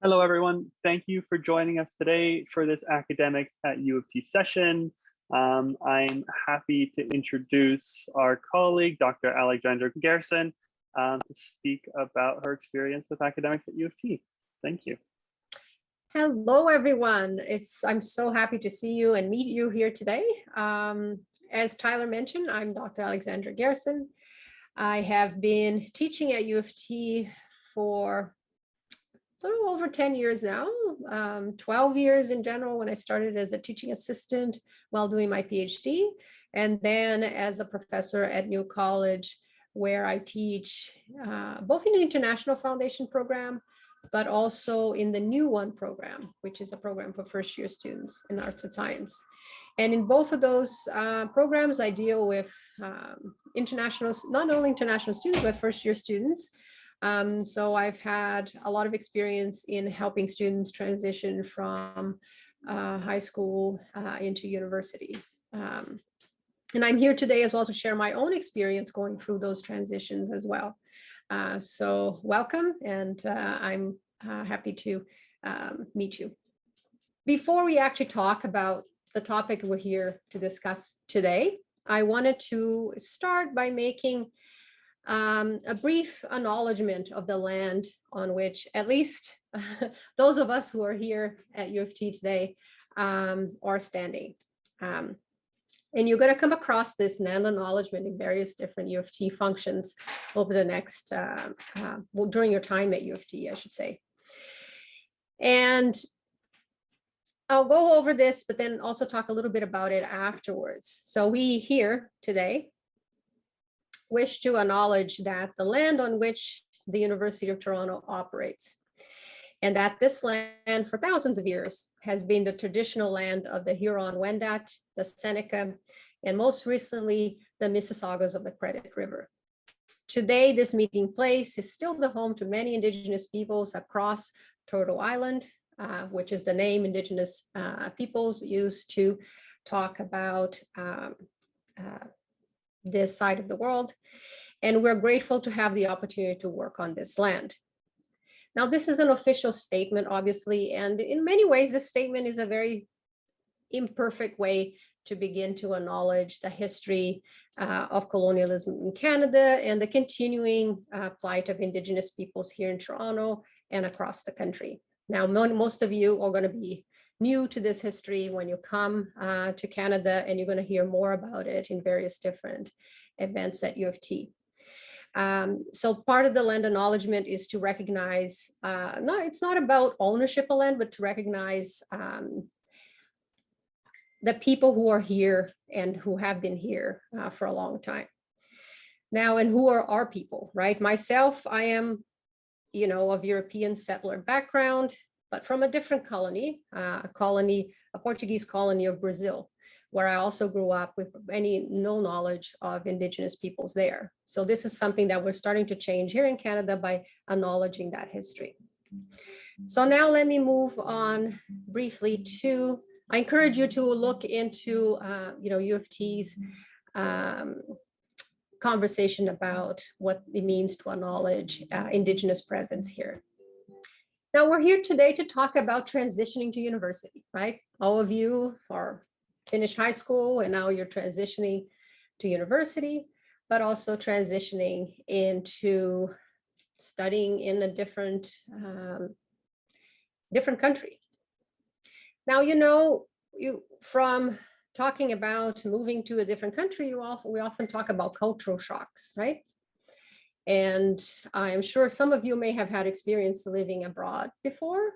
Hello, everyone. Thank you for joining us today for this Academics at U of T session. I'm happy to introduce our colleague, Dr. Alexandra Guerson, to speak about her experience with academics at U of T. Thank you. Hello, everyone. I'm so happy to see you and meet you here today. As Tyler mentioned, I'm Dr. Alexandra Guerson. I have been teaching at U of T for a little over 10 years now, 12 years in general when I started as a teaching assistant while doing my PhD, and then as a professor at New College, where I teach both in the International Foundation program, but also in the New One program, which is a program for first-year students in arts and science. And in both of those programs, I deal with not only international students, but first-year students. So I've had a lot of experience in helping students transition from high school into university. And I'm here today as well to share my own experience going through those transitions as well. So welcome, and I'm happy to meet you. Before we actually talk about the topic we're here to discuss today, I wanted to start by making a brief acknowledgement of the land on which at least those of us who are here at U of T today are standing. And you're going to come across this land acknowledgement in various different U of T functions over the next, during your time at U of T, I should say. And I'll go over this, but then also talk a little bit about it afterwards. So we here today wish to acknowledge that the land on which the University of Toronto operates, and that this land for thousands of years has been the traditional land of the Huron-Wendat, the Seneca, and most recently, the Mississaugas of the Credit River. Today, this meeting place is still the home to many Indigenous peoples across Turtle Island, which is the name Indigenous peoples use to talk about this side of the world. And we're grateful to have the opportunity to work on this land. Now, this is an official statement, obviously, and in many ways, this statement is a very imperfect way to begin to acknowledge the history of colonialism in Canada and the continuing plight of Indigenous peoples here in Toronto and across the country. Now, most of you are going to be new to this history when you come to Canada, and you're going to hear more about it in various different events at U of T. So part of the land acknowledgement is to recognize, it's not about ownership of land, but to recognize the people who are here and who have been here for a long time. Now, and who are our people, right? Myself, I am, of European settler background, but from a different colony, a Portuguese colony of Brazil, where I also grew up with no knowledge of Indigenous peoples there. So this is something that we're starting to change here in Canada by acknowledging that history. So now let me move on briefly to, I encourage you to look into, U of T's conversation about what it means to acknowledge Indigenous presence here. Now we're here today to talk about transitioning to university, right? All of you are finished high school and now you're transitioning to university, but also transitioning into studying in a different country. Now, from talking about moving to a different country, we often talk about cultural shocks, right? And I'm sure some of you may have had experience living abroad before.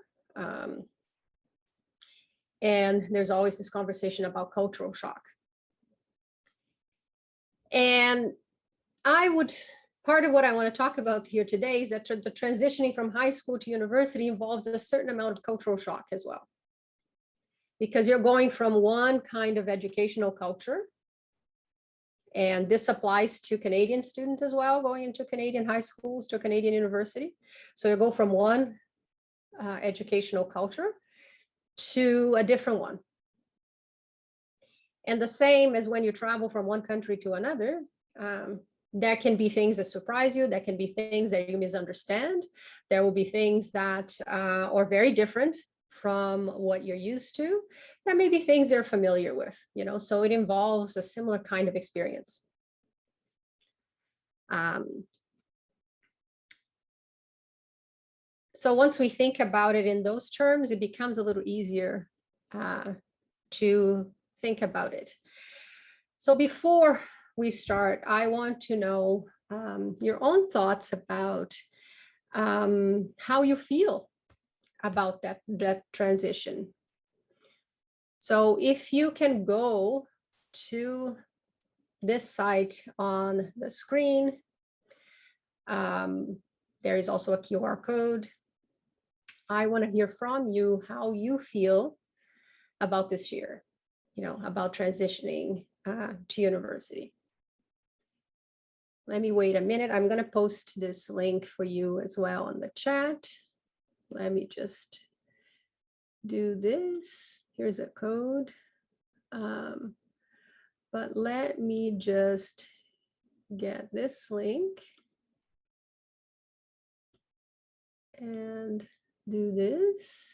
And there's always this conversation about cultural shock. And part of what I want to talk about here today is that the transitioning from high school to university involves a certain amount of cultural shock as well. Because you're going from one kind of educational culture, and this applies to Canadian students as well, going into Canadian high schools to a Canadian university. So you go from one educational culture to a different one. And the same as when you travel from one country to another, There can be things that surprise you. There can be things that you misunderstand. There will be things that are very different from what you're used to. There may be things they're familiar with, so it involves a similar kind of experience. So once we think about it in those terms, it becomes a little easier to think about it. So before we start, I want to know your own thoughts about how you feel about that transition. So if you can go to this site on the screen, there is also a QR code. I want to hear from you how you feel about this year, about transitioning to university. Let me wait a minute. I'm going to post this link for you as well on the chat. Let me just do this. Here's a code. But let me just get this link and do this.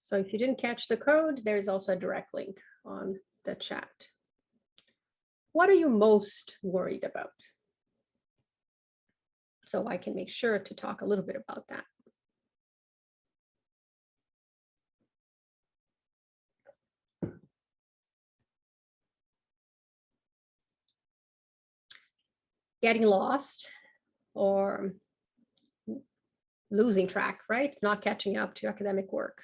So if you didn't catch the code, there is also a direct link on the chat. What are you most worried about? So I can make sure to talk a little bit about that. Getting lost or losing track, right? Not catching up to academic work.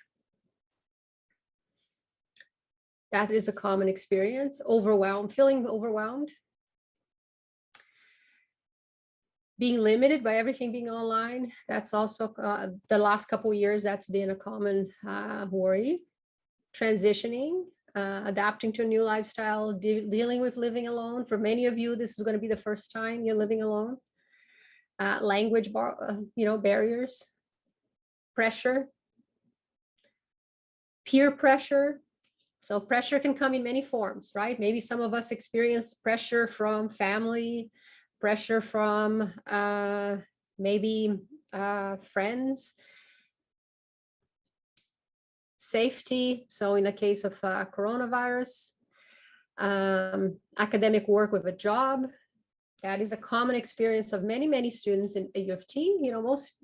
That is a common experience. Feeling overwhelmed. Being limited by everything being online. That's also the last couple of years, that's been a common worry. Transitioning, adapting to a new lifestyle, dealing with living alone. For many of you, this is going to be the first time you're living alone. Language barriers, pressure, peer pressure. So pressure can come in many forms, right? Maybe some of us experience pressure from family, pressure from maybe friends. Safety, so in the case of coronavirus, academic work with a job, that is a common experience of many, many students in UofT.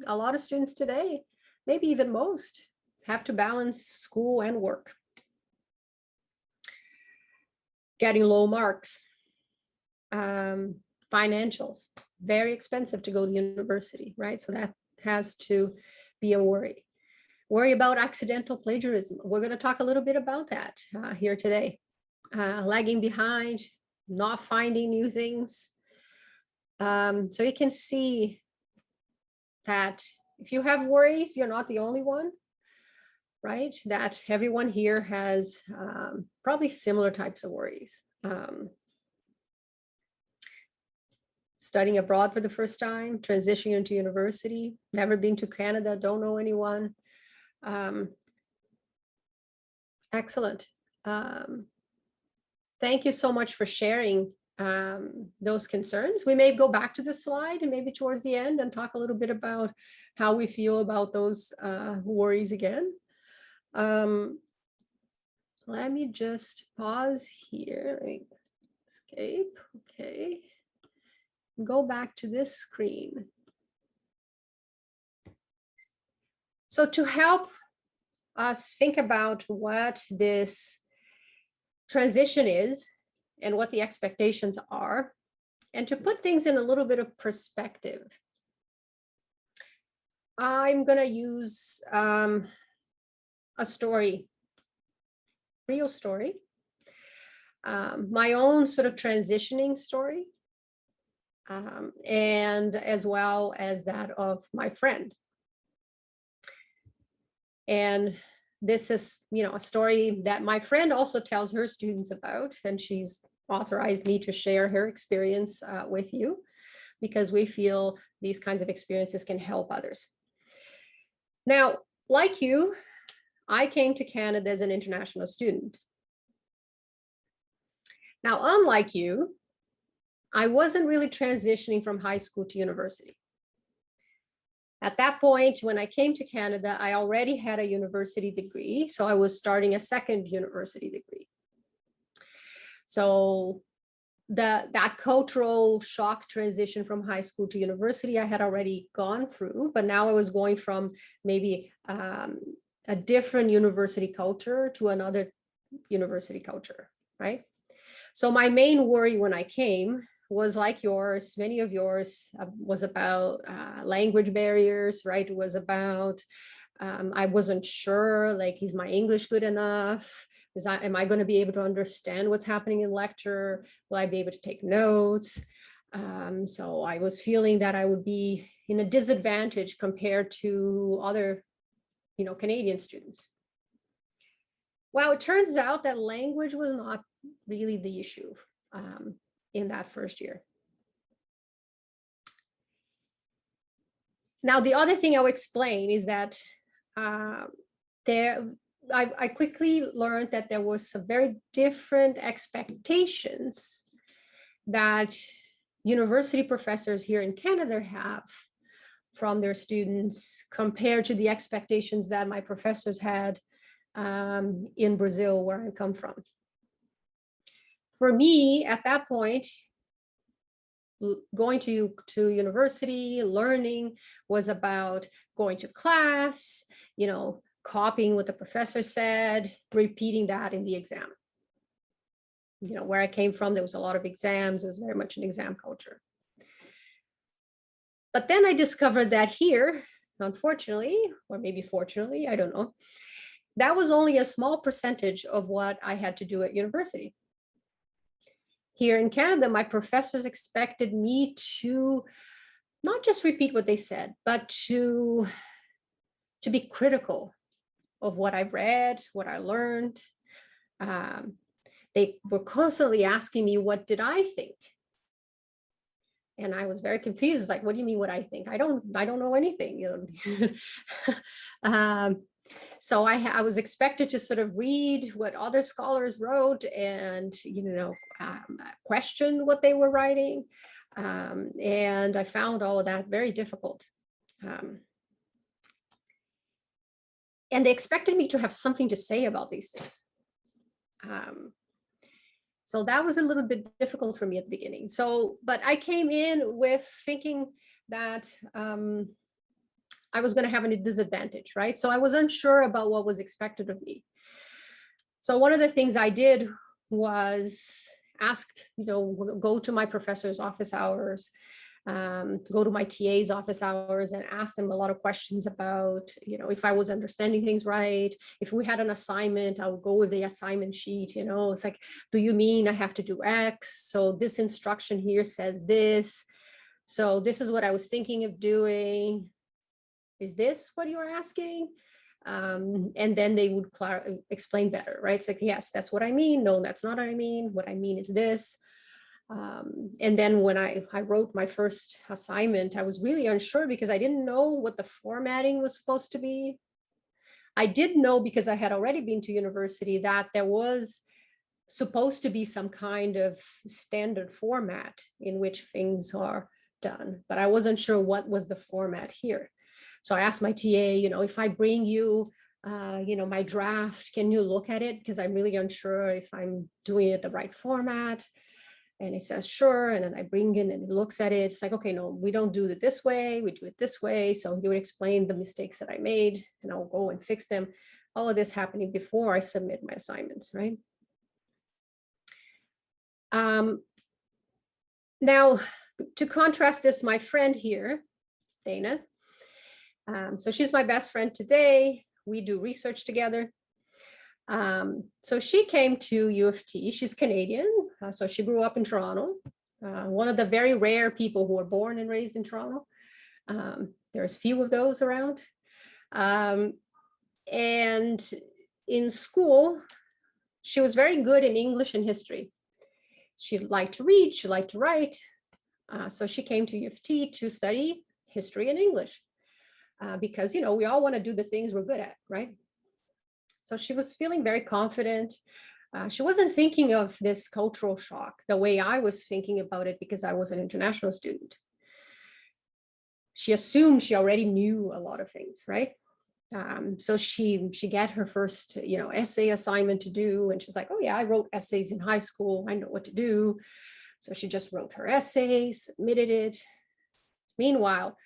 A lot of students today, maybe even most, have to balance school and work. Getting low marks, financials, very expensive to go to university, right? So that has to be a worry. Worry about accidental plagiarism. We're going to talk a little bit about that here today. Lagging behind, not finding new things. So you can see that if you have worries, you're not the only one, right? That everyone here has probably similar types of worries. Studying abroad for the first time, transitioning into university, never been to Canada, don't know anyone. Excellent. Thank you so much for sharing those concerns. We may go back to the slide and maybe towards the end and talk a little bit about how we feel about those worries again. Let me just pause here. Escape. Okay. Go back to this screen. So to help us think about what this transition is and what the expectations are, and to put things in a little bit of perspective, I'm going to use a story, real story, my own sort of transitioning story, and as well as that of my friend. And this is, a story that my friend also tells her students about, and she's authorized me to share her experience with you, because we feel these kinds of experiences can help others. Now, like you, I came to Canada as an international student. Now, unlike you, I wasn't really transitioning from high school to university. At that point, when I came to Canada, I already had a university degree, so I was starting a second university degree. So that cultural shock transition from high school to university, I had already gone through, but now I was going from maybe a different university culture to another university culture, right? So my main worry when I came was like yours, many of yours, was about language barriers, right? It was about, I wasn't sure, like, is my English good enough? Am I going to be able to understand what's happening in lecture? Will I be able to take notes? So I was feeling that I would be in a disadvantage compared to other, Canadian students. Well, it turns out that language was not really the issue in that first year. Now, the other thing I'll explain is that I quickly learned that there was some very different expectations that university professors here in Canada have from their students compared to the expectations that my professors had in Brazil, where I come from. For me, at that point, going to university, learning was about going to class, copying what the professor said, repeating that in the exam. Where I came from, there was a lot of exams. It was very much an exam culture. But then I discovered that here, unfortunately, or maybe fortunately, I don't know, that was only a small percentage of what I had to do at university. Here in Canada, my professors expected me to not just repeat what they said, but to be critical of what I read, what I learned. They were constantly asking me, what did I think? And I was very confused. Like, what do you mean what I think? I don't know anything. So I was expected to sort of read what other scholars wrote and, question what they were writing. And I found all of that very difficult. And they expected me to have something to say about these things. So that was a little bit difficult for me at the beginning. But I came in with thinking that I was going to have a disadvantage, right? So I was unsure about what was expected of me. So one of the things I did was ask, go to my professor's office hours, go to my TA's office hours and ask them a lot of questions about, if I was understanding things right. If we had an assignment, I would go with the assignment sheet, it's like, do you mean I have to do X? So this instruction here says this. So this is what I was thinking of doing. Is this what you're asking? And then they would explain better, right? It's like, yes, that's what I mean. No, that's not what I mean. What I mean is this. And then when I wrote my first assignment, I was really unsure because I didn't know what the formatting was supposed to be. I did know, because I had already been to university, that there was supposed to be some kind of standard format in which things are done, but I wasn't sure what was the format here. So I asked my TA, if I bring you, my draft, can you look at it? Because I'm really unsure if I'm doing it the right format. And he says, sure. And then I bring in and he looks at it. It's like, okay, no, we don't do it this way. We do it this way. So he would explain the mistakes that I made and I'll go and fix them. All of this happening before I submit my assignments, right? Now, to contrast this, my friend here, Dana, so she's my best friend today. We do research together. So she came to UofT. She's Canadian, so she grew up in Toronto. One of the very rare people who were born and raised in Toronto. There's few of those around. And in school, she was very good in English and history. She liked to read, she liked to write. So she came to UofT to study history and English. Because, we all want to do the things we're good at, right? So she was feeling very confident. She wasn't thinking of this cultural shock the way I was thinking about it because I was an international student. She assumed she already knew a lot of things, right? So she got her first, essay assignment to do, and she's like, oh yeah, I wrote essays in high school. I know what to do. So she just wrote her essay, submitted it. Meanwhile,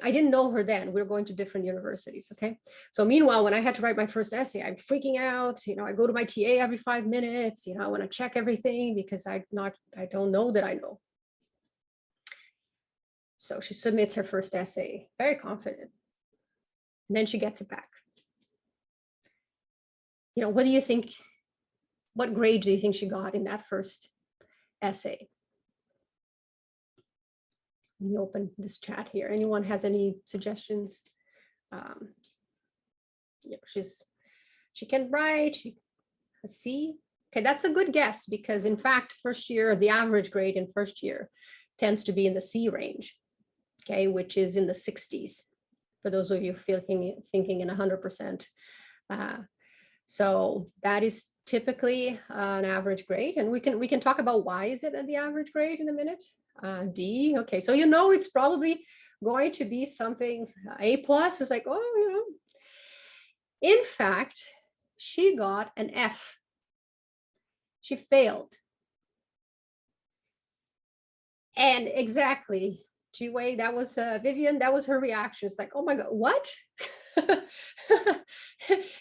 I didn't know her then. We were going to different universities, okay? So meanwhile, when I had to write my first essay, I'm freaking out. I go to my TA every 5 minutes. I want to check everything because I don't know that I know. So she submits her first essay, very confident. And then she gets it back. What do you think? What grade do you think she got in that first essay? Let me open this chat here. Anyone has any suggestions? She can write, a C. Okay, that's a good guess because in fact, first year, the average grade in first year tends to be in the C range, okay, which is in the 60s. For those of you thinking in 100%. So that is typically an average grade, and we can talk about why is it at the average grade in a minute. D, okay, so it's probably going to be something. A plus is like, oh, In fact, she got an F. She failed. And exactly, Ji-Wei, that was Vivian, that was her reaction. It's like, oh my God, what?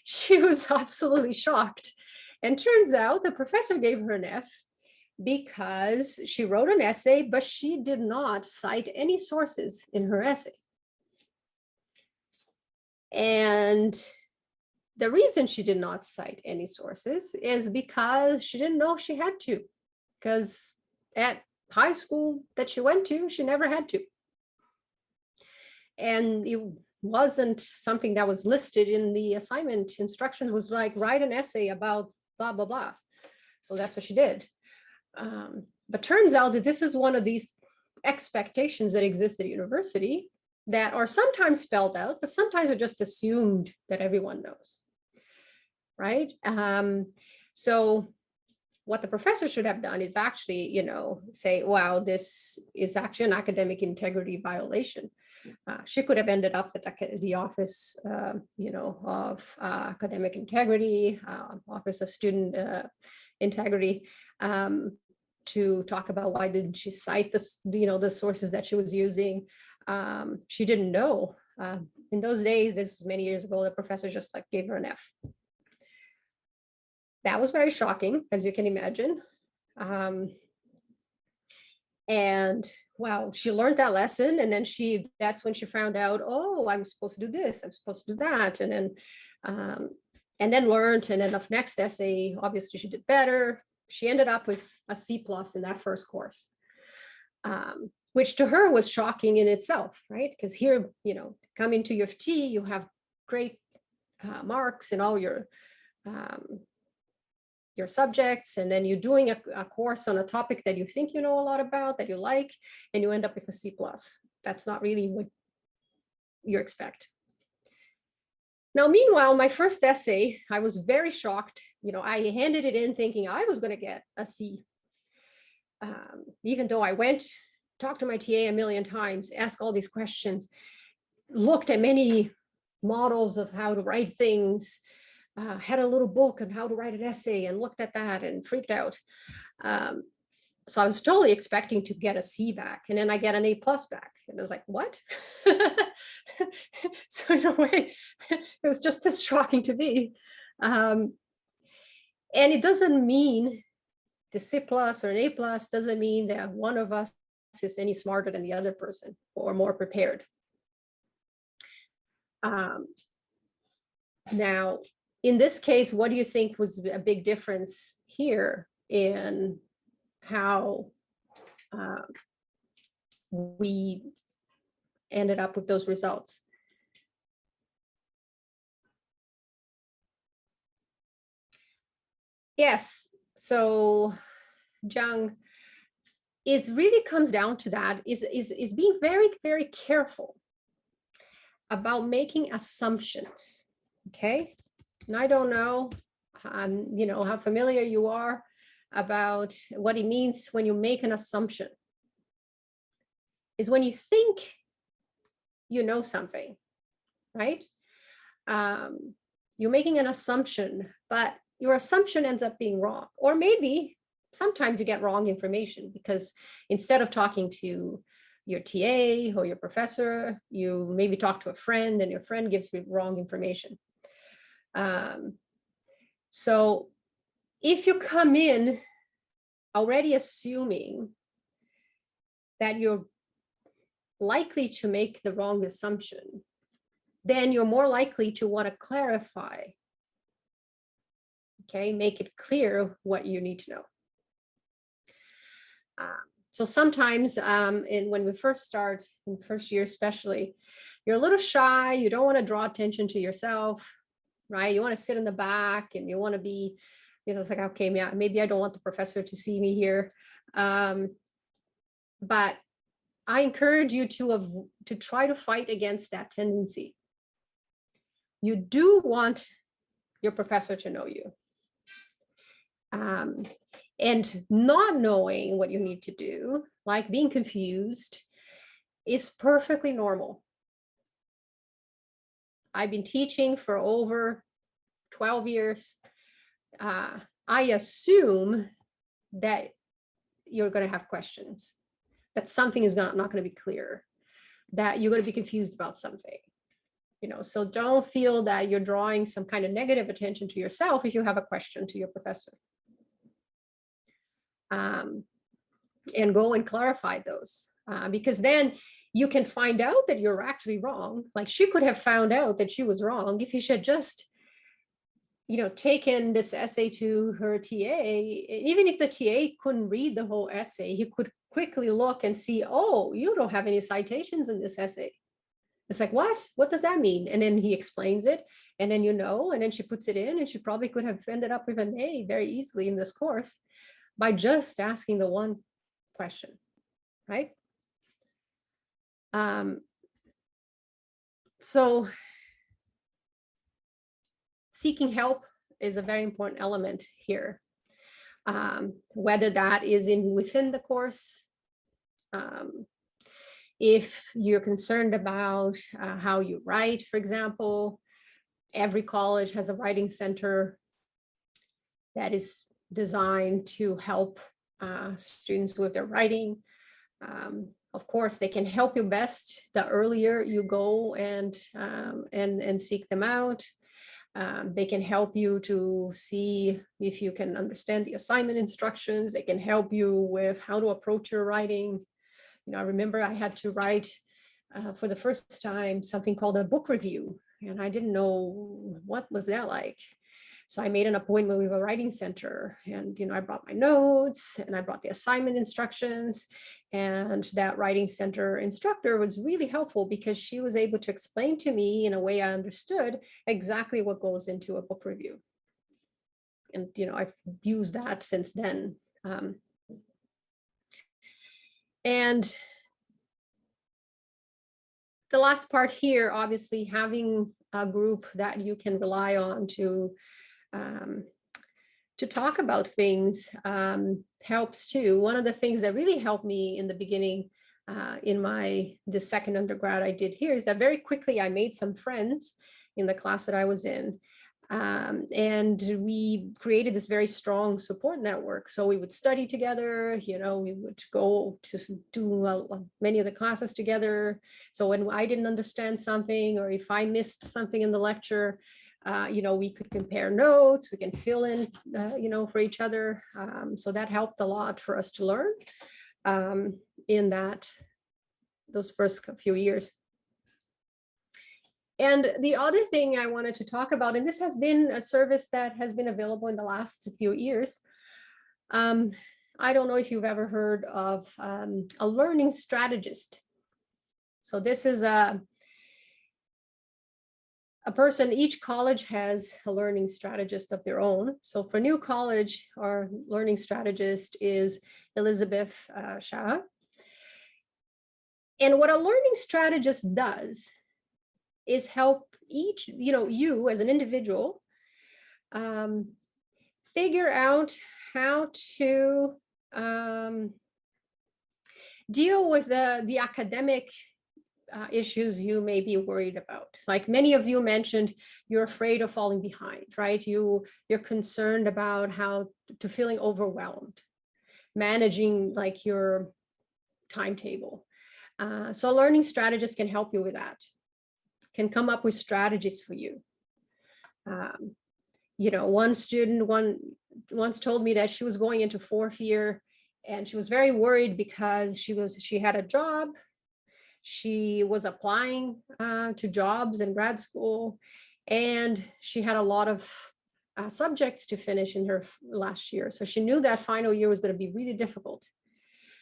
She was absolutely shocked. And turns out the professor gave her an F because she wrote an essay, but she did not cite any sources in her essay. And the reason she did not cite any sources is because she didn't know she had to, because at high school that she went to, she never had to. And it wasn't something that was listed in the assignment instructions. Was like, write an essay about blah, blah, blah. So that's what she did. But turns out that this is one of these expectations that exist at university that are sometimes spelled out, but sometimes are just assumed that everyone knows, right? So what the professor should have done is actually, say, wow, this is actually an academic integrity violation. She could have ended up at the office, of academic integrity, office of student integrity, to talk about why didn't she cite the sources that she was using. She didn't know. In those days, this was many years ago, the professor just gave her an F. That was very shocking, as you can imagine. And wow, she learned that lesson. And then that's when she found out, oh, I'm supposed to do this, I'm supposed to do that. And then learned, and then the next essay, obviously she did better. She ended up with a C+ in that first course, which to her was shocking in itself, right? Because here, coming to UofT, you have great marks in all your subjects, and then you're doing a course on a topic that you think you know a lot about, that you like, and you end up with a C+. That's not really what you expect. Now, meanwhile, my first essay, I was very shocked. I handed it in thinking I was going to get a C. Even though I went, talked to my TA a million times, asked all these questions, looked at many models of how to write things, had a little book on how to write an essay, and looked at that and freaked out. So I was totally expecting to get a C back, and then I get an A+ back. And I was like, what? So in a way, it was just as shocking to me. And it doesn't mean the C+ or an A+ doesn't mean that one of us is any smarter than the other person or more prepared. Now, in this case, what do you think was a big difference here in how we ended up with those results? Yes, so Zhang, it really comes down to that, is being very, very careful about making assumptions, okay? And I don't know, you know, how familiar you are about what it means when you make an assumption. Is when you think you know something, right? You're making an assumption, but your assumption ends up being wrong. Or maybe sometimes you get wrong information because instead of talking to your TA or your professor, you maybe talk to a friend and your friend gives you wrong information. So if you come in already assuming that you're likely to make the wrong assumption, then you're more likely to want to clarify. Okay, make it clear what you need to know. So sometimes when we first start, in first year especially, you're a little shy, you don't want to draw attention to yourself, right? You want to sit in the back and you want to be, you know, it's like, okay, maybe I don't want the professor to see me here. But I encourage you to try to fight against that tendency. You do want your professor to know you. And not knowing what you need to do, like being confused, is perfectly normal. I've been teaching for over 12 years. I assume that you're going to have questions, that something is not going to be clear, that you're going to be confused about something. You know, so don't feel that you're drawing some kind of negative attention to yourself if you have a question to your professor. And go and clarify those, because then you can find out that you're actually wrong. Like she could have found out that she was wrong if she had just, you know, taken this essay to her TA. Even if the TA couldn't read the whole essay, he could quickly look and see, oh, you don't have any citations in this essay. It's like, what does that mean? And then he explains it, and then, you know, and then she puts it in, and she probably could have ended up with an A very easily in this course by just asking the one question, right? So seeking help is a very important element here, whether that is within the course, if you're concerned about how you write, for example. Every college has a writing center that is designed to help students with their writing. Of course, they can help you best the earlier you go and seek them out. They can help you to see if you can understand the assignment instructions. They can help you with how to approach your writing. You know, I remember I had to write for the first time something called a book review, and I didn't know what was that like. So I made an appointment with a writing center, and, you know, I brought my notes and I brought the assignment instructions, and that writing center instructor was really helpful because she was able to explain to me in a way I understood exactly what goes into a book review. And, you know, I've used that since then. And the last part here, obviously, having a group that you can rely on to talk about things helps too. One of the things that really helped me in the beginning in the second undergrad I did here is that very quickly I made some friends in the class that I was in. And we created this very strong support network. So we would study together, you know, we would go to do many of the classes together. So when I didn't understand something, or if I missed something in the lecture, you know, we could compare notes, we can fill in, you know, for each other. So that helped a lot for us to learn in those first few years. And the other thing I wanted to talk about, and this has been a service that has been available in the last few years. I don't know if you've ever heard of a learning strategist. So this is a person, each college has a learning strategist of their own. So for New College, our learning strategist is Elizabeth Shah. And what a learning strategist does is help each, you know, you as an individual figure out how to deal with the academic issues you may be worried about. Like many of you mentioned, you're afraid of falling behind, right? You're concerned about how to feeling overwhelmed, managing like your timetable. So a learning strategist can help you with that, can come up with strategies for you. One student once told me that she was going into 4th year and she was very worried because she had a job. She was applying to jobs in grad school, and she had a lot of subjects to finish in her last year. So she knew that final year was going to be really difficult.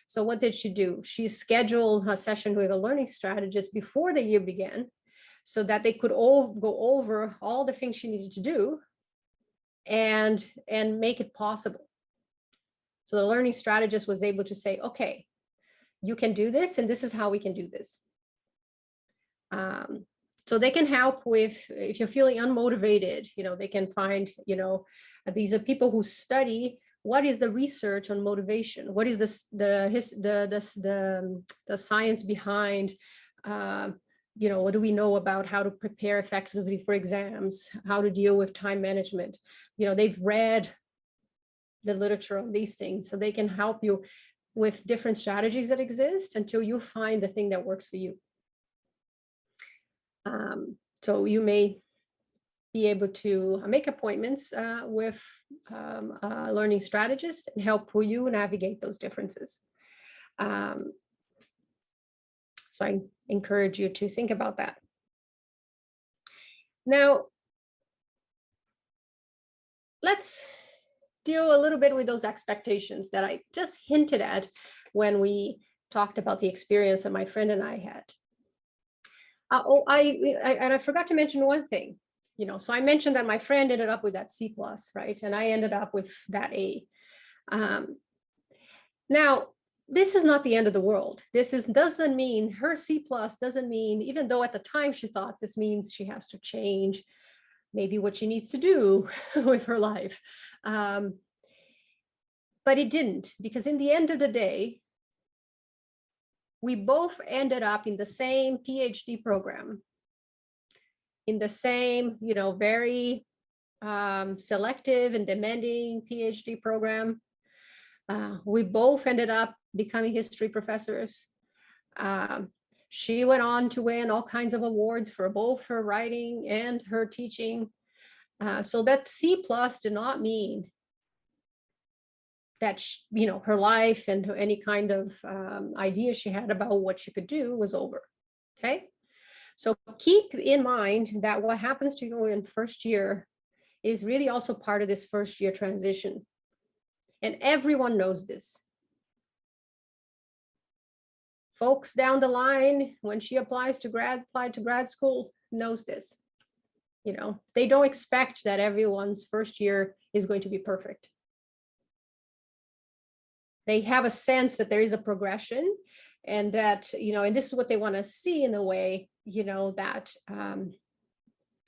So what did she do? She scheduled a session with a learning strategist before the year began so that they could all go over all the things she needed to do and make it possible. So the learning strategist was able to say, okay, you can do this, and this is how we can do this. So they can help with, if you're feeling unmotivated, they can find, these are people who study what is the research on motivation, what is the science behind, what do we know about how to prepare effectively for exams, how to deal with time management. They've read the literature on these things, so they can help you with different strategies that exist until you find the thing that works for you. So you may be able to make appointments with a learning strategist and help you navigate those differences. So I encourage you to think about that. Now, let's deal a little bit with those expectations that I just hinted at when we talked about the experience that my friend and I had. I forgot to mention one thing, so I mentioned that my friend ended up with that C+, right? And I ended up with that A. Now, this is not the end of the world. Doesn't mean her C+ doesn't mean, even though at the time she thought this means she has to change maybe what she needs to do with her life. But it didn't, because in the end of the day, we both ended up in the same PhD program, in the same, very selective and demanding PhD program. We both ended up becoming history professors. She went on to win all kinds of awards for both her writing and her teaching. So that C+ did not mean that her life and any kind of idea she had about what she could do was over. Okay, so keep in mind that what happens to you in 1st year is really also part of this 1st year transition, and everyone knows this. Folks down the line, when she applied to grad school, knows this. They don't expect that everyone's 1st year is going to be perfect. They have a sense that there is a progression, and that, and this is what they want to see in a way, that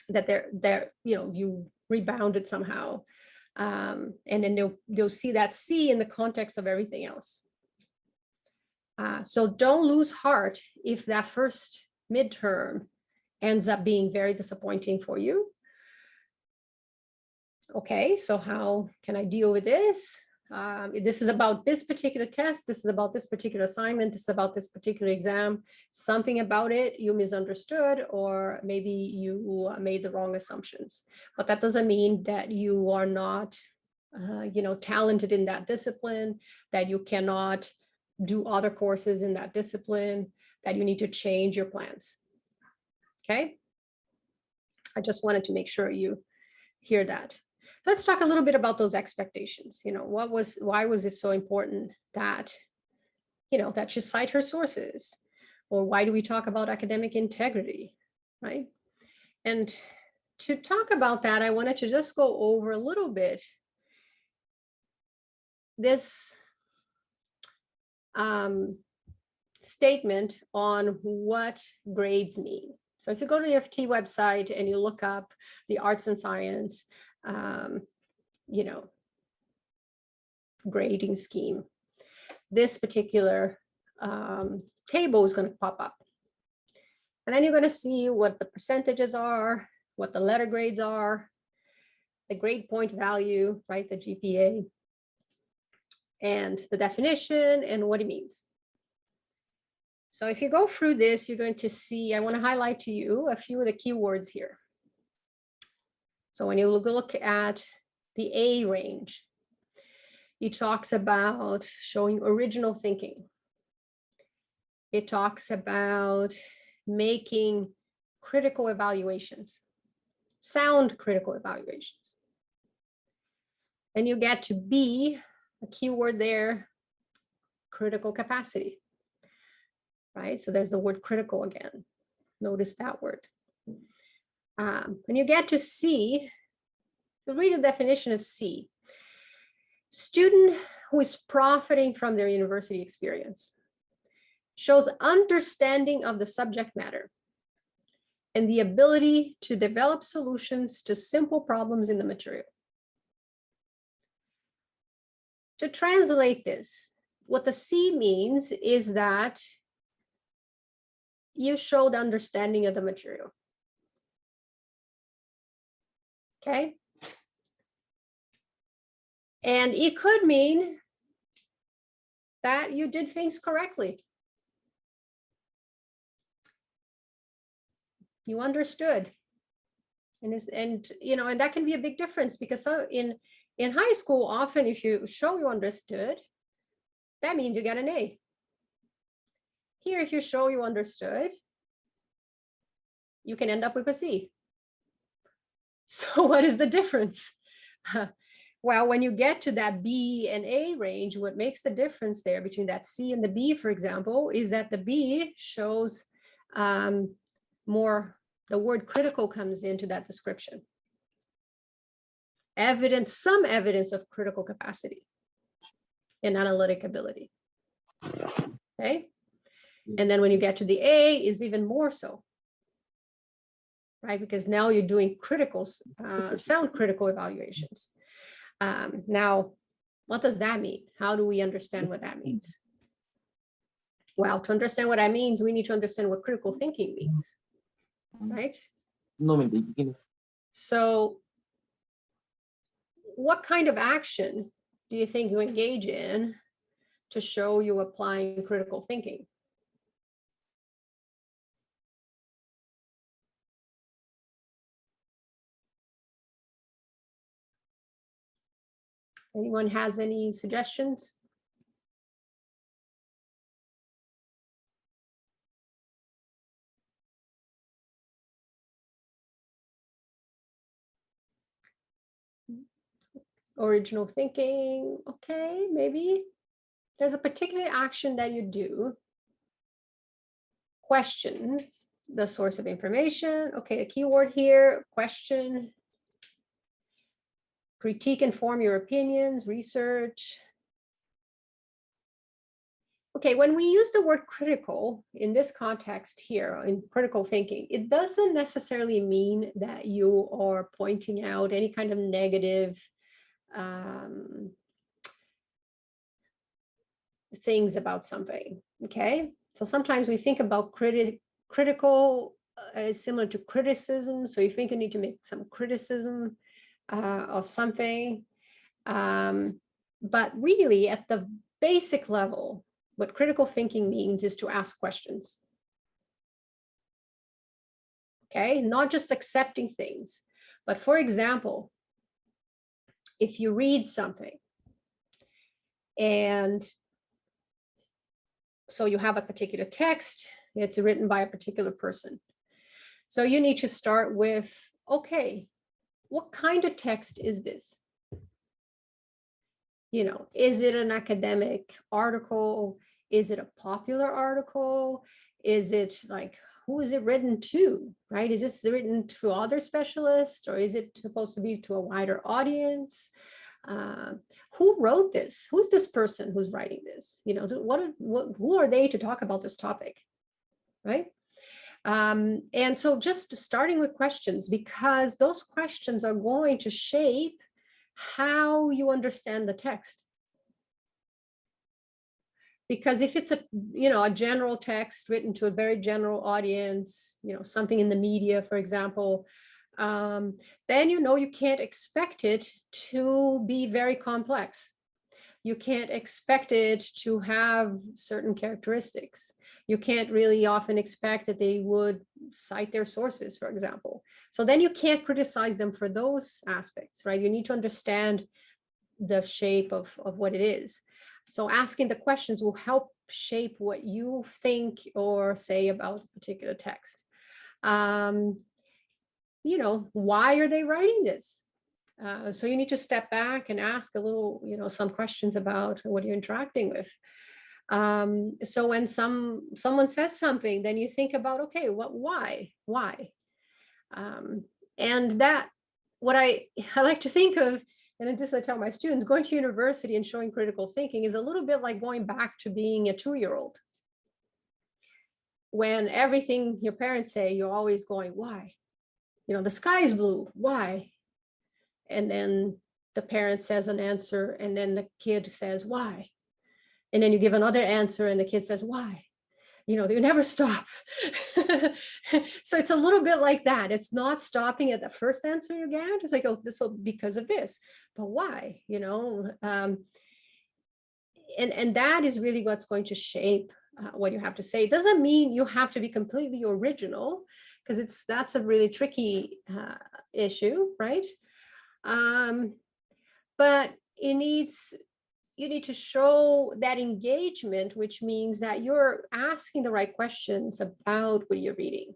they're you rebounded somehow. And then they'll see that C in the context of everything else. So don't lose heart if that first midterm ends up being very disappointing for you. Okay, so how can I deal with this? This is about this particular test. This is about this particular assignment. This is about this particular exam. Something about it you misunderstood, or maybe you made the wrong assumptions. But that doesn't mean that you are not, talented in that discipline, that you cannot do other courses in that discipline, that you need to change your plans. Okay? I just wanted to make sure you hear that. Let's talk a little bit about those expectations. Why was it so important that, that you cite her sources? Or why do we talk about academic integrity, right? And to talk about that, I wanted to just go over a little bit this statement on what grades mean. So if you go to the UofT website and you look up the arts and science, grading scheme. This particular table is going to pop up. And then you're going to see what the percentages are, what the letter grades are, the grade point value, right, the GPA, and the definition and what it means. So if you go through this, you're going to see, I want to highlight to you a few of the keywords here. So when you look at the A range, it talks about showing original thinking. It talks about making critical evaluations, sound critical evaluations. And you get to B, a keyword there, critical capacity, right? So there's the word critical again. Notice that word. And you get to C, you'll read the definition of C. Student who is profiting from their university experience, shows understanding of the subject matter and the ability to develop solutions to simple problems in the material. To translate this, what the C means is that you showed understanding of the material. Okay? And it could mean that you did things correctly. You understood. And you know, and that can be a big difference, because in high school, often if you show you understood, that means you get an A. Here, if you show you understood, you can end up with a C. So what is the difference? Well, when you get to that B and A range, what makes the difference there between that C and the B, for example, is that the B shows more, the word critical comes into that description. Evidence, some evidence of critical capacity and analytic ability. Okay. And then when you get to the A, is even more so, right? Because now you're doing critical, sound critical evaluations. Now, what does that mean? How do we understand what that means? Well, to understand what that means, we need to understand what critical thinking means, right? So what kind of action do you think you engage in to show you applying critical thinking? Anyone has any suggestions? Original thinking, okay, maybe. There's a particular action that you do. Question the source of information. Okay, a keyword here, question. Critique and form your opinions, research. Okay, when we use the word critical in this context here, in critical thinking, it doesn't necessarily mean that you are pointing out any kind of negative things about something, okay? So sometimes we think about critical is similar to criticism. So you think you need to make some criticism of something. But really at the basic level, what critical thinking means is to ask questions. Okay, not just accepting things, but for example, if you read something and so you have a particular text, it's written by a particular person. So you need to start with, okay, what kind of text is this? You know, is it an academic article? Is it a popular article? Is it like, who is it written to, right? Is this written to other specialists, or is it supposed to be to a wider audience? Who wrote this? Who's this person who's writing this? You know, who are they to talk about this topic, right? And so just starting with questions, because those questions are going to shape how you understand the text. Because if it's a general text written to a very general audience, something in the media, for example, then you can't expect it to be very complex. You can't expect it to have certain characteristics. You can't really often expect that they would cite their sources, for example. So then you can't criticize them for those aspects, right? You need to understand the shape of what it is. So asking the questions will help shape what you think or say about a particular text. Why are they writing this? So you need to step back and ask a little, some questions about what you're interacting with. So when someone says something, then you think about, okay, why? And that, what I like to think of, and this I tell my students, going to university and showing critical thinking is a little bit like going back to being a 2-year-old. When everything your parents say, you're always going, why? The sky is blue, why? And then the parent says an answer, and then the kid says, why? And then you give another answer, and the kid says, why? You never stop. So it's a little bit like that. It's not stopping at the first answer you get. It's like, oh, this will because of this, but why? And that is really what's going to shape what you have to say. It doesn't mean you have to be completely original, because that's a really tricky issue, right? But you need to show that engagement, which means that you're asking the right questions about what you're reading.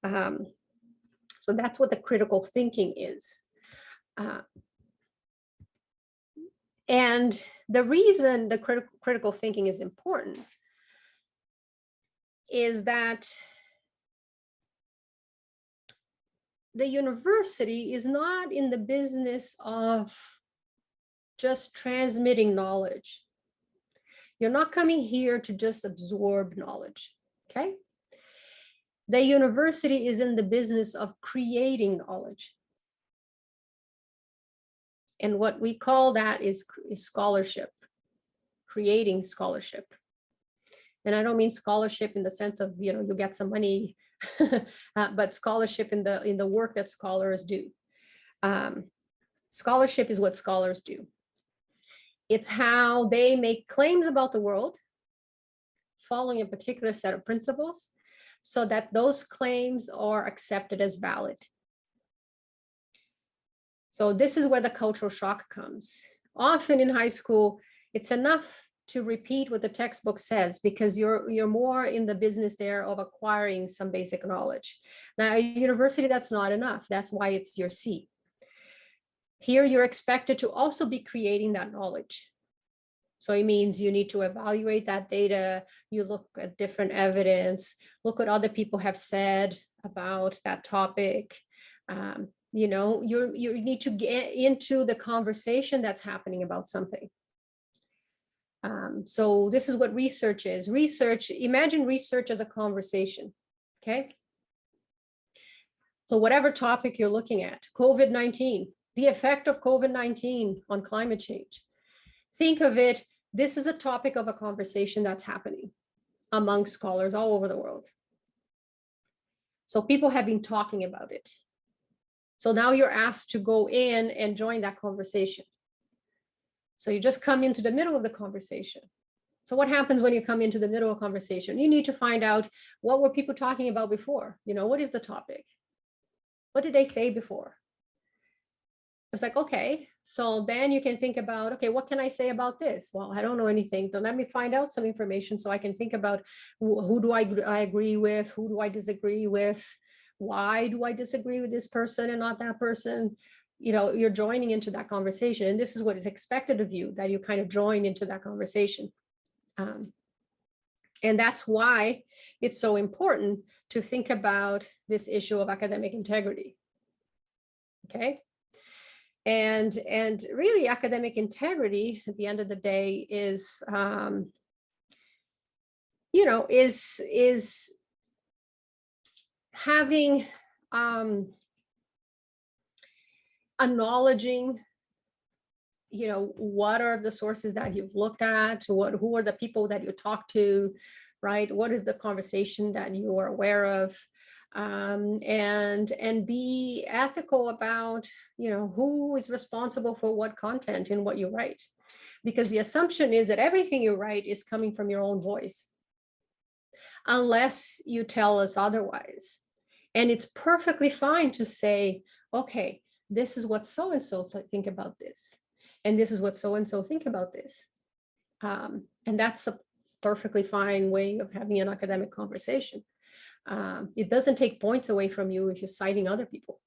So that's what the critical thinking is. And the reason the critical thinking is important is that the university is not in the business of just transmitting knowledge. You're not coming here to just absorb knowledge, okay? The university is in the business of creating knowledge. And what we call that is scholarship, creating scholarship. And I don't mean scholarship in the sense of, you get some money, but scholarship in the work that scholars do. Scholarship is what scholars do. It's how they make claims about the world, following a particular set of principles, so that those claims are accepted as valid. So this is where the cultural shock comes. Often in high school, it's enough to repeat what the textbook says, because you're more in the business there of acquiring some basic knowledge. Now, at university, that's not enough. That's why it's your C. Here, you're expected to also be creating that knowledge. So it means you need to evaluate that data, you look at different evidence, look what other people have said about that topic. You need to get into the conversation that's happening about something. So this is what research is. Imagine research as a conversation, okay? So whatever topic you're looking at, COVID-19, the effect of COVID-19 on climate change. Think of it, this is a topic of a conversation that's happening among scholars all over the world. So people have been talking about it. So now you're asked to go in and join that conversation. So you just come into the middle of the conversation. So what happens when you come into the middle of a conversation? You need to find out, what were people talking about before? What is the topic? What did they say before? It's like, okay, so then you can think about, okay, what can I say about this? Well, I don't know anything. So let me find out some information so I can think about who do I agree with? Who do I disagree with? Why do I disagree with this person and not that person? You're joining into that conversation. And this is what is expected of you, that you kind of join into that conversation. And that's why it's so important to think about this issue of academic integrity. Okay. And really, academic integrity at the end of the day is, is having, acknowledging, what are the sources that you've looked at? Who are the people that you talk to, right? What is the conversation that you are aware of? And be ethical about, who is responsible for what content in what you write. Because the assumption is that everything you write is coming from your own voice, unless you tell us otherwise. And it's perfectly fine to say, okay, this is what so-and-so think about this. And this is what so-and-so think about this. And that's a perfectly fine way of having an academic conversation. It doesn't take points away from you if you're citing other people.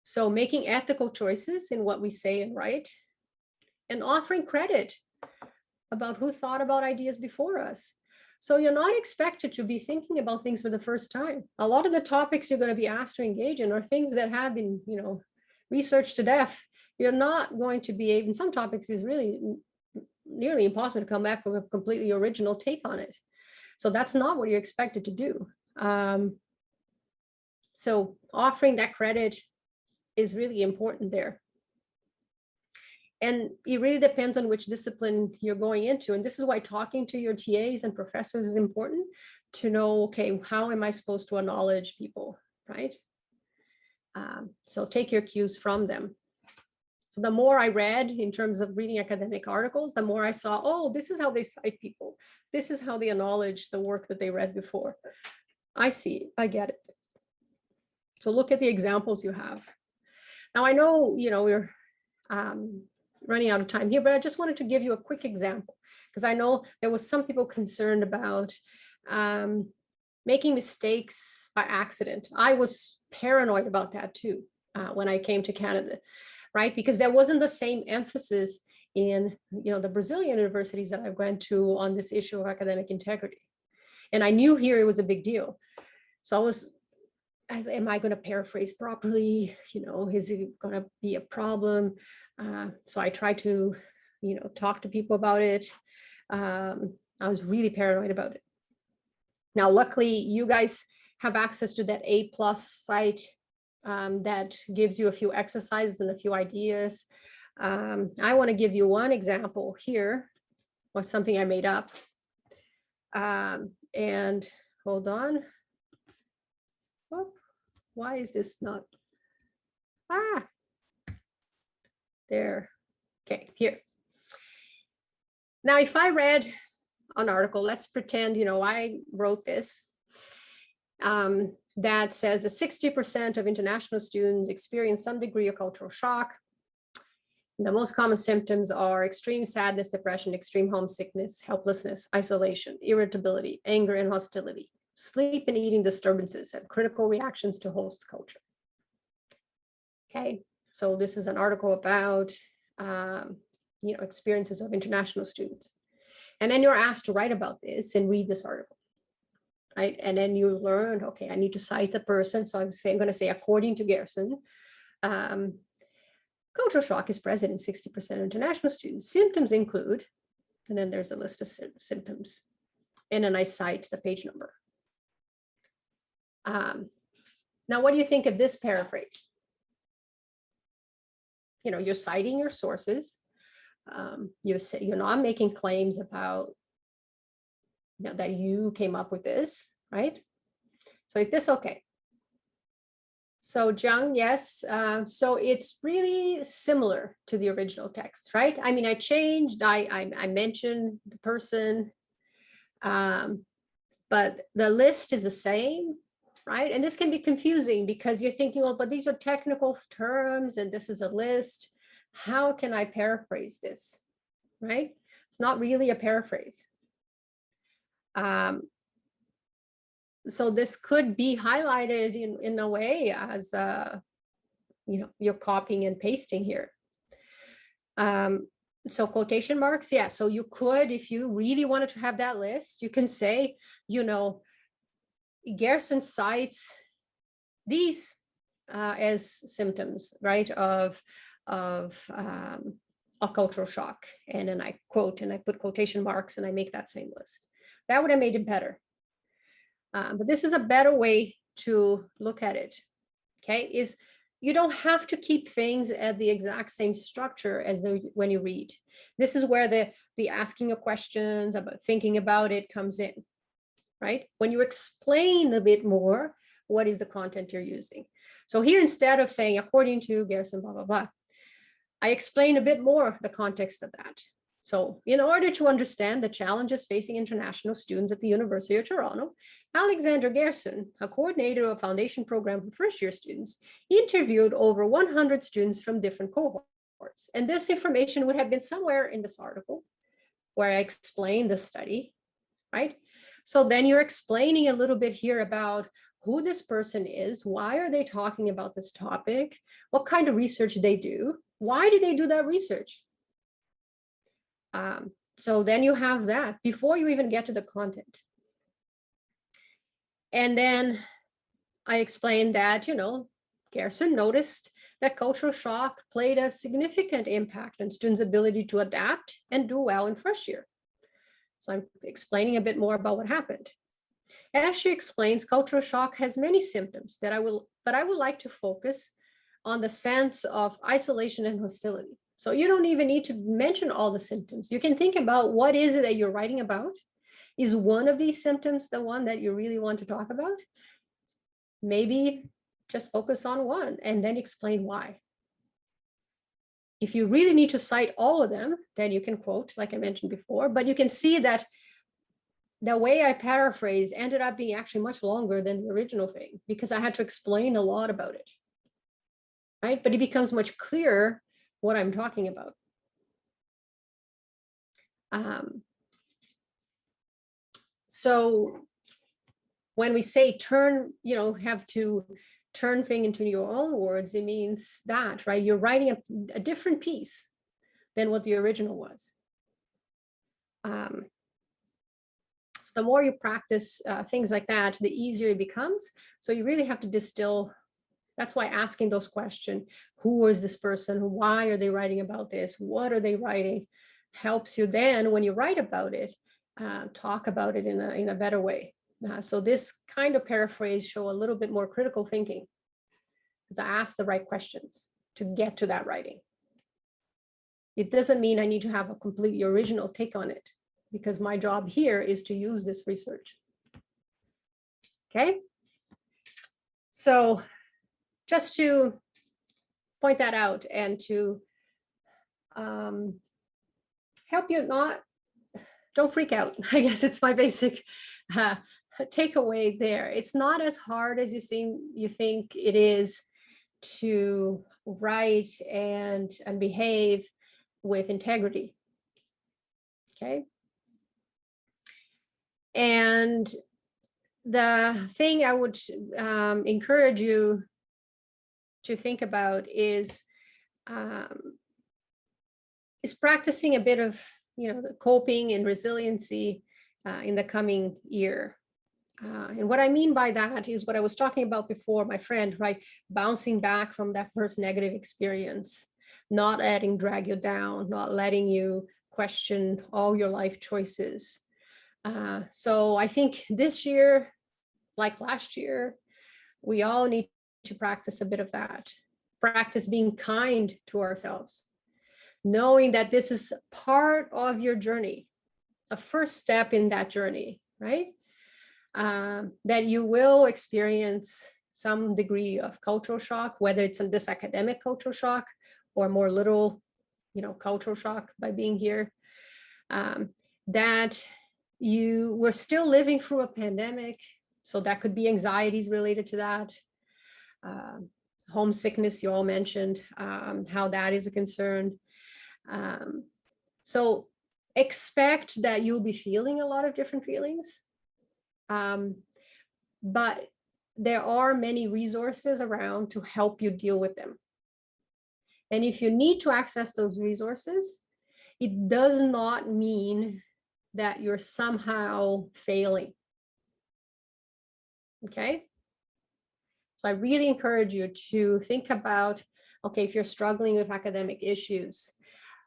So making ethical choices in what we say and write, and offering credit about who thought about ideas before us. So you're not expected to be thinking about things for the first time. A lot of the topics you're going to be asked to engage in are things that have been, researched to death. You're not going to be able, in some topics is really nearly impossible to come back with a completely original take on it. So that's not what you're expected to do. So offering that credit is really important there. And it really depends on which discipline you're going into. And this is why talking to your TAs and professors is important, to know, okay, how am I supposed to acknowledge people, right? So take your cues from them. So the more I read in terms of reading academic articles, the more I saw, oh, this is how they cite people. This is how they acknowledge the work that they read before. I see, I get it. So look at the examples you have. Now I know, we're running out of time here, but I just wanted to give you a quick example, because I know there was some people concerned about making mistakes by accident. I was paranoid about that too when I came to Canada, right? Because there wasn't the same emphasis in the Brazilian universities that I went to on this issue of academic integrity. And I knew here it was a big deal. So I was, am I going to paraphrase properly? Is it going to be a problem? So I tried to, talk to people about it. I was really paranoid about it. Now, luckily, you guys have access to that A+ site that gives you a few exercises and a few ideas. I want to give you one example here of something I made up. And hold on. Oh, why is this not? There. Okay, here. Now, if I read an article, let's pretend, I wrote this, that says that 60% of international students experience some degree of cultural shock. The most common symptoms are extreme sadness, depression, extreme homesickness, helplessness, isolation, irritability, anger, and hostility, sleep and eating disturbances, and critical reactions to host culture. Okay, so this is an article about experiences of international students. And then you're asked to write about this and read this article, right? And then you learn, okay, I need to cite the person. So I'm going to say, according to Guerson, cultural shock is present in 60% of international students. Symptoms include, and then there's a list of symptoms. And then I cite the page number. Now, what do you think of this paraphrase? You're citing your sources. You're not making claims about that you came up with this, right? So is this okay? So Jiang, yes. So it's really similar to the original text, right? I mean, I changed, I mentioned the person, but the list is the same, right? And this can be confusing because you're thinking, well, but these are technical terms and this is a list. How can I paraphrase this, right? It's not really a paraphrase. So this could be highlighted in a way as, you're copying and pasting here. So quotation marks, yeah. So you could, if you really wanted to have that list, you can say, Guerson cites these as symptoms, right, of cultural shock. And then I quote and I put quotation marks and I make that same list. That would have made it better. But this is a better way to look at it. Okay, is you don't have to keep things at the exact same structure as when you read. This is where the asking of questions, about thinking about it comes in, right? When you explain a bit more, what is the content you're using? So here, instead of saying, according to Guerson, blah, blah, blah, I explain a bit more of the context of that. So in order to understand the challenges facing international students at the University of Toronto, Alexandra Guerson, a coordinator of a foundation program for first-year students, interviewed over 100 students from different cohorts. And this information would have been somewhere in this article where I explained the study, right? So then you're explaining a little bit here about who this person is, why are they talking about this topic, what kind of research they do, why do they do that research? So then you have that before you even get to the content. And then I explained that, Guerson noticed that cultural shock played a significant impact on students' ability to adapt and do well in first year. So I'm explaining a bit more about what happened. As she explains, cultural shock has many symptoms but I would like to focus on the sense of isolation and hostility. So you don't even need to mention all the symptoms. You can think about what is it that you're writing about. Is one of these symptoms the one that you really want to talk about? Maybe just focus on one and then explain why. If you really need to cite all of them, then you can quote, like I mentioned before, but you can see that the way I paraphrase ended up being actually much longer than the original thing because I had to explain a lot about it, right? But it becomes much clearer what I'm talking about. So when we say turn, have to turn thing into your own words, it means that, right? You're writing a different piece than what the original was. So the more you practice things like that, the easier it becomes. So you really have to distill. That's why asking those questions, who is this person? Why are they writing about this? What are they writing? Helps you then, when you write about it, talk about it in a better way. So this kind of paraphrase show a little bit more critical thinking because I ask the right questions to get to that writing. It doesn't mean I need to have a completely original take on it because my job here is to use this research. Okay. So just to point that out and to help you don't freak out. I guess it's my basic takeaway there. It's not as hard as you think it is to write and behave with integrity. Okay. And the thing I would encourage you to think about is practicing a bit of the coping and resiliency in the coming year. And what I mean by that is what I was talking about before, my friend, right? Bouncing back from that first negative experience, not letting drag you down, not letting you question all your life choices. So I think this year, like last year, we all need to practice a bit of that. Practice being kind to ourselves, knowing that this is part of your journey, a first step in that journey, right? That you will experience some degree of cultural shock, whether it's this academic cultural shock or more literal, cultural shock by being here. That you were still living through a pandemic, so that could be anxieties related to that. Homesickness, you all mentioned how that is a concern. So expect that you'll be feeling a lot of different feelings. But there are many resources around to help you deal with them. And if you need to access those resources, it does not mean that you're somehow failing. Okay? So I really encourage you to think about, okay, if you're struggling with academic issues,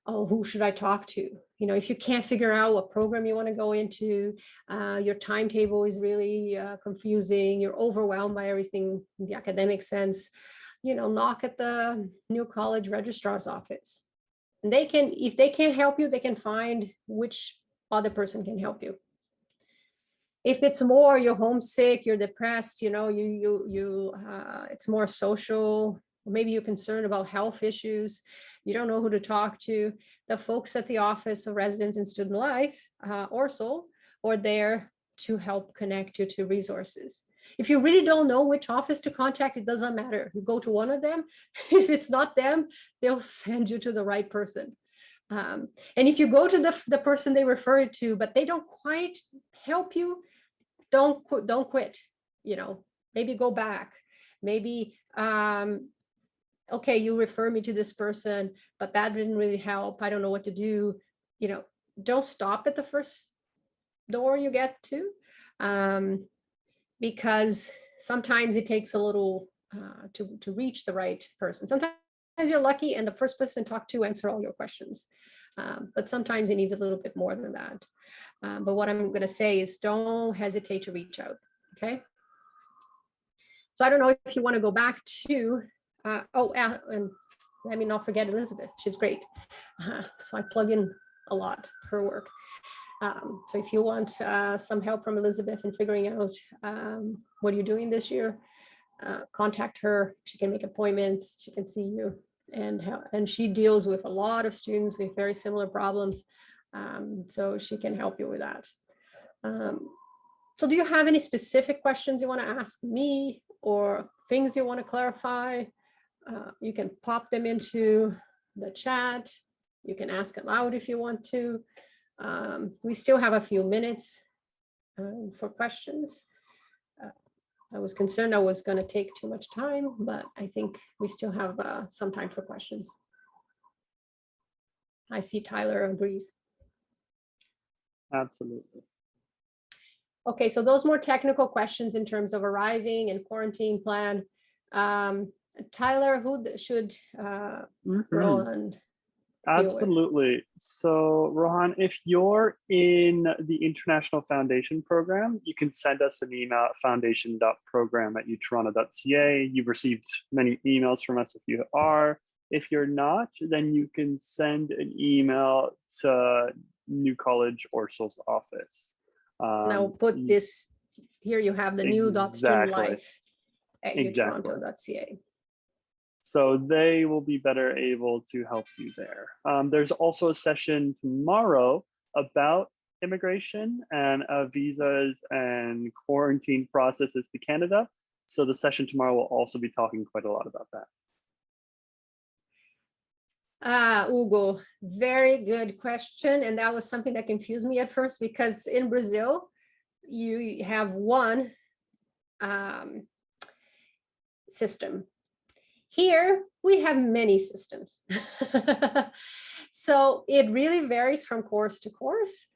oh, who should I talk to? If you can't figure out what program you want to go into, your timetable is really confusing, you're overwhelmed by everything in the academic sense, knock at the new college registrar's office. And they can, if they can't help you, they can find which other person can help you. If it's more you're homesick, you're depressed, it's more social, maybe you're concerned about health issues, you don't know who to talk to, the folks at the Office of Residence and Student Life, ORSL, are there to help connect you to resources. If you really don't know which office to contact, it doesn't matter. You go to one of them. If it's not them, they'll send you to the right person. And if you go to the person they refer you to, but they don't quite help you, don't quit. Maybe go back. Maybe, okay, you refer me to this person, but that didn't really help. I don't know what to do. Don't stop at the first door you get to. Because sometimes it takes a little to reach the right person. Sometimes you're lucky and the first person to talk to answer all your questions. But sometimes it needs a little bit more than that. But what I'm going to say is don't hesitate to reach out, okay? So I don't know if you want to go back to, and let me not forget Elizabeth. She's great. So I plug in a lot her work. So if you want some help from Elizabeth in figuring out what you're doing this year, contact her. She can make appointments. She can see you, and she deals with a lot of students with very similar problems. So she can help you with that. So do you have any specific questions you want to ask me or things you want to clarify? You can pop them into the chat. You can ask aloud if you want to. We still have a few minutes for questions. I was concerned I was going to take too much time, but I think we still have some time for questions. I see Tyler agrees. Absolutely. Okay, so those more technical questions in terms of arriving and quarantine plan. Tyler, who should Roland? Absolutely. So Rohan, if you're in the International Foundation Program, you can send us an email at foundation.program@utoronto.ca. You've received many emails from us if you are. If you're not, then you can send an email to New College ORSL's office. And I'll put this here. You have the new.studentlife@utoronto.ca. So they will be better able to help you there. There's also a session tomorrow about immigration and visas and quarantine processes to Canada. So the session tomorrow will also be talking quite a lot about that. Hugo, very good question. And that was something that confused me at first, because in Brazil, you have one system. Here, we have many systems. So it really varies from course to course.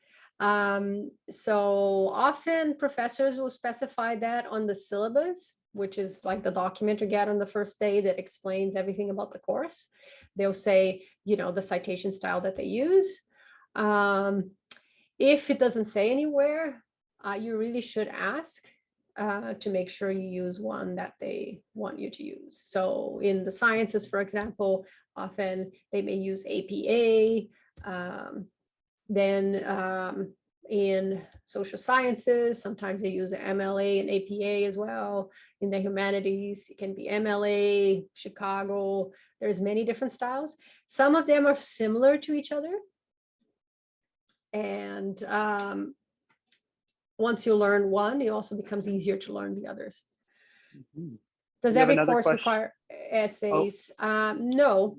So often professors will specify that on the syllabus, which is like the document you get on the first day that explains everything about the course. They'll say, the citation style that they use. If it doesn't say anywhere, you really should ask to make sure you use one that they want you to use. So in the sciences, for example, often they may use APA. Then in social sciences, sometimes they use MLA and APA as well. In the humanities, it can be MLA, Chicago. There's many different styles. Some of them are similar to each other. And once you learn one, it also becomes easier to learn the others. Mm-hmm. Does every course require essays? No,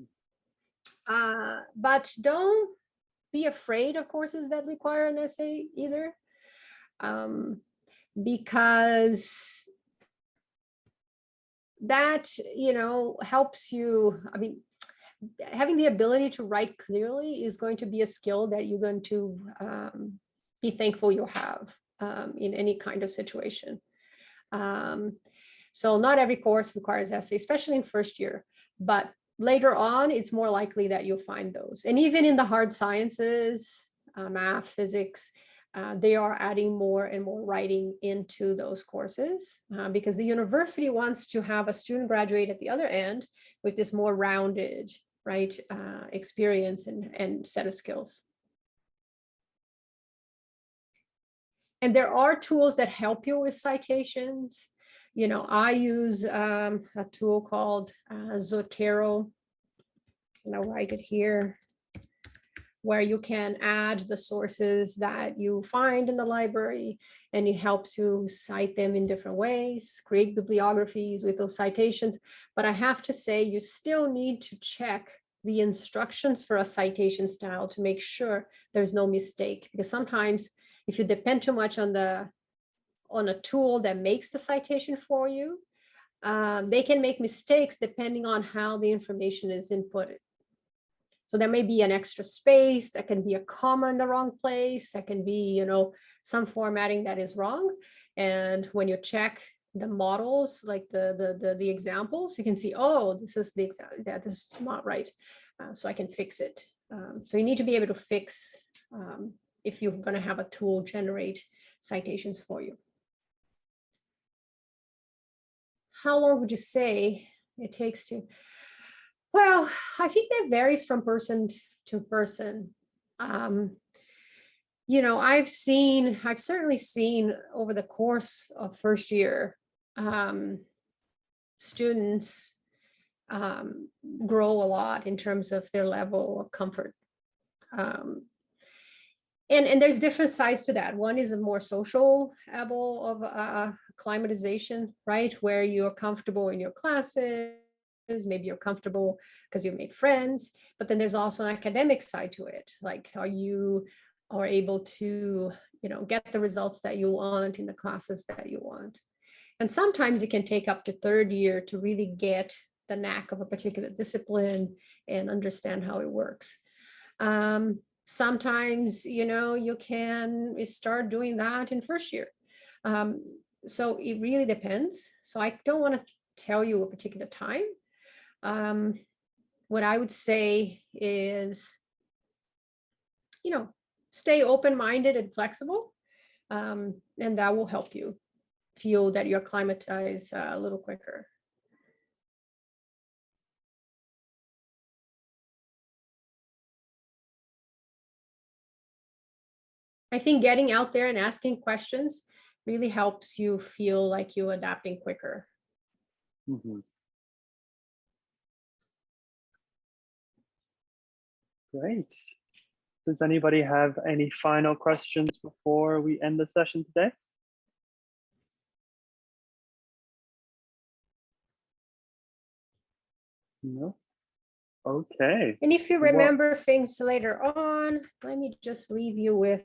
but don't be afraid of courses that require an essay either, because that, helps you. I mean, having the ability to write clearly is going to be a skill that you're going to be thankful you have in any kind of situation. So not every course requires essay, especially in first year, but later on, it's more likely that you'll find those. And even in the hard sciences, math, physics, they are adding more and more writing into those courses because the university wants to have a student graduate at the other end with this more rounded, right, experience and set of skills. And there are tools that help you with citations. You know, I use a tool called Zotero, and I'll write it here, where you can add the sources that you find in the library, and it helps you cite them in different ways, create bibliographies with those citations. But I have to say, you still need to check the instructions for a citation style to make sure there's no mistake, because sometimes if you depend too much on a tool that makes the citation for you, they can make mistakes depending on how the information is inputted. So there may be an extra space, that can be a comma in the wrong place, that can be, you know, some formatting that is wrong. And when you check the models, like the examples, you can see, oh, this is the example, that this is not right. So I can fix it. So you need to be able to fix if you're going to have a tool generate citations for you. How long would you say it takes to? Well, I think that varies from person to person. You know, I've certainly seen over the course of first year, students grow a lot in terms of their level of comfort. And there's different sides to that. One is a more social level of acclimatization, right? Where you're comfortable in your classes, maybe you're comfortable because you made friends, but then there's also an academic side to it. Like, are you able to, you know, get the results that you want in the classes that you want? And sometimes it can take up to third year to really get the knack of a particular discipline and understand how it works. Sometimes, you know, you can start doing that in first year. So it really depends. So I don't want to tell you a particular time. What I would say is, you know, stay open-minded and flexible, and that will help you feel that you're acclimatized a little quicker. I think getting out there and asking questions really helps you feel like you're adapting quicker. Mm-hmm. Great. Does anybody have any final questions before we end the session today? No? Okay. And if you remember things later on, let me just leave you with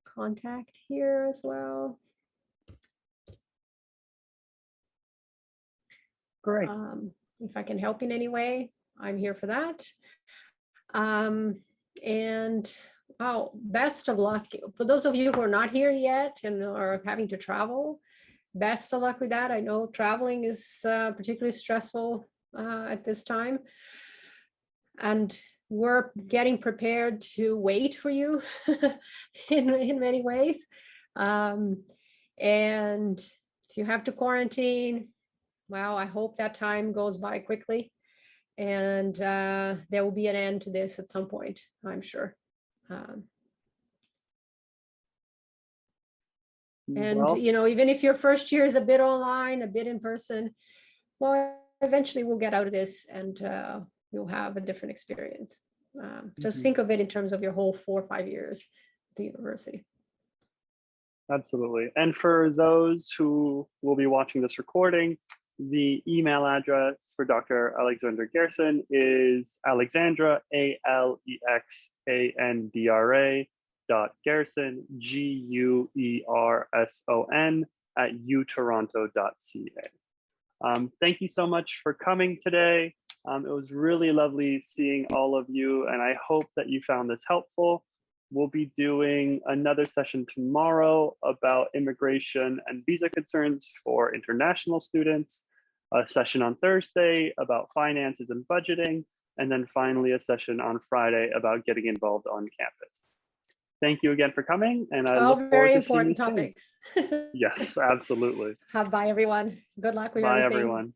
contact here as well. Great. If I can help in any way, I'm here for that. And wow, best of luck. For those of you who are not here yet and are having to travel, best of luck with that. I know traveling is particularly stressful at this time. And we're getting prepared to wait for you in many ways. And if you have to quarantine, well, I hope that time goes by quickly. And there will be an end to this at some point, I'm sure. And, well, you know, even if your first year is a bit online, a bit in person, well, eventually we'll get out of this and you'll have a different experience. Just think of it in terms of your whole 4 or 5 years at the university. Absolutely. And for those who will be watching this recording, the email address for Dr. Alexandra Guerson is Alexandra, ALEXANDRA .Guerson, GUERSON @utoronto.ca. Thank you so much for coming today. It was really lovely seeing all of you, and I hope that you found this helpful. We'll be doing another session tomorrow about immigration and visa concerns for international students, a session on Thursday about finances and budgeting, and then finally a session on Friday about getting involved on campus. thank you again for coming, and I All look forward very to seeing you important soon. topics. Yes, absolutely. Bye, everyone. Good luck with Bye, everything. everyone.